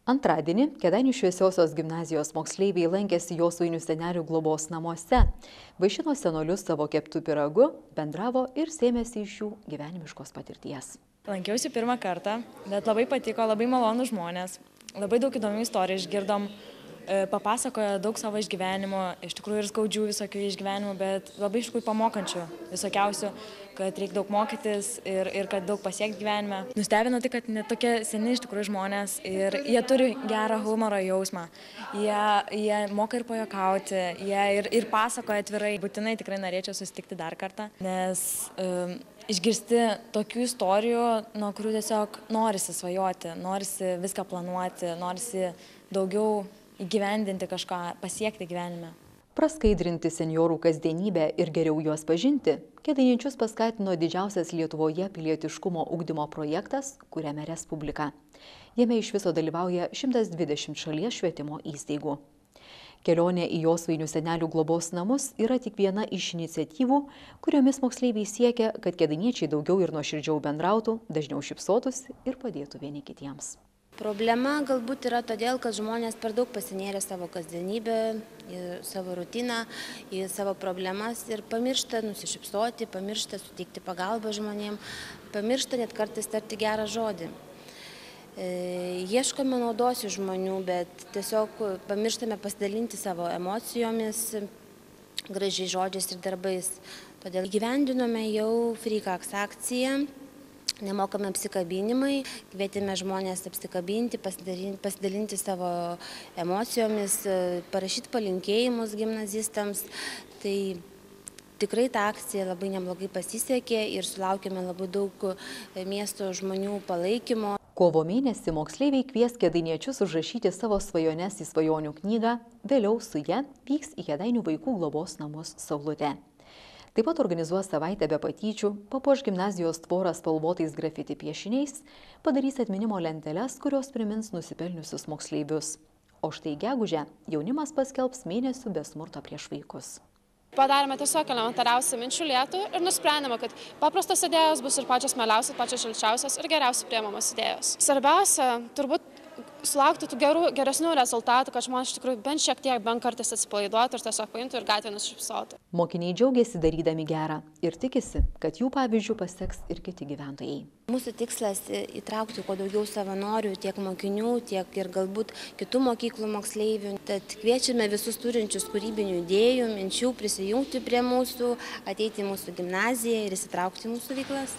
Antradienį Kėdainių Šviesiosios gimnazijos moksleiviai lankėsi Josvainių senelių globos namuose, vaišino senolius savo keptų pyragų, bendravo ir sėmėsi iš jų gyvenimiškos patirties. Lankiausi pirmą kartą, bet labai patiko, labai malonų žmonės, labai daug įdomių istorijų išgirdom, papasakojo daug savo išgyvenimų, iš tikrųjų ir skaudžių visokių išgyvenimų, bet labai iš tikrųjų pamokančių visokiausių, kad reikia daug mokytis ir kad daug pasiekti gyvenime. Nustebino tai, kad net tokie seni iš tikrųjų žmonės ir jie turi gerą humoro jausmą, jie moka ir pajuokauti, jie ir pasakoja atvirai. Būtinai tikrai norėčiau susitikti dar kartą, nes išgirsti tokių istorijų, nuo kurių tiesiog norisi svajoti, norisi viską planuoti, norisi daugiau įgyvendinti kažką, pasiekti gyvenime. Praskaidrinti senjorų kasdienybę ir geriau juos pažinti, kėdainiečius paskatino didžiausias Lietuvoje pilietiškumo ugdymo projektas Kuriame Respubliką. Jame iš viso dalyvauja 120 šalies švietimo įstaigų. Kelionė į Josvainių senelių globos namus yra tik viena iš iniciatyvų, kuriomis moksleiviai siekia, kad kėdainiečiai daugiau ir nuoširdžiau bendrautų, dažniau šypsotųsi ir padėtų vieni kitiems. Problema galbūt yra todėl, kad žmonės per daug pasinėrė savo kasdienybę, į savo rutiną, į savo problemas ir pamiršta nusišypsoti, pamiršta suteikti pagalbą žmonėms, pamiršta net kartais tarti gerą žodį. Ieškome naudos iš žmonių, bet tiesiog pamirštame pasidalinti savo emocijomis, gražiais žodžiais ir darbais. Todėl įgyvendinome jau Frikaks akciją. Nemokami apsikabinimai, kvietėme žmonės apsikabinti, pasidalinti savo emocijomis, parašyti palinkėjimus gimnazistams. Tai tikrai ta akcija labai neblogai pasisekė ir sulaukėme labai daug miesto žmonių palaikymo. Kovo mėnesį moksleiviai kvies kėdainiečius užrašyti savo svajones į svajonių knygą, vėliau su ja vyks į Kėdainių vaikų globos namus Saulutė. Taip pat organizuos savaitę be patyčių, papuoš gimnazijos tvorą spalvotais grafiti piešiniais, padarys atminimo lenteles, kurios primins nusipelniusius moksleivius. O štai gegužę jaunimas paskelbs mėnesių be smurto prieš vaikus. Padarėme tiesiog elementariausią minčių lietų ir nusprendėme, kad paprastos idėjos bus ir pačios mieliausios, pačios šilčiausios ir geriausiai priimamos idėjos. Svarbiausia, turbūt sulaukti tų geresnių rezultatų, kad žmonės iš tikrųjų bent šiek tiek, bent kartais atsipalaiduotų ir tiesiog paimtų ir gatvėje nusišypsotų. Mokiniai džiaugiasi darydami gerą ir tikisi, kad jų pavyzdžių paseks ir kiti gyventojai. Mūsų tikslas įtraukti kuo daugiau savanorių, tiek mokinių, tiek ir galbūt kitų mokyklų moksleivių. Tad kviečiame visus turinčius kūrybinių idėjų, minčių prisijungti prie mūsų, ateiti į mūsų gimnaziją ir įsitraukti į mūsų veiklas.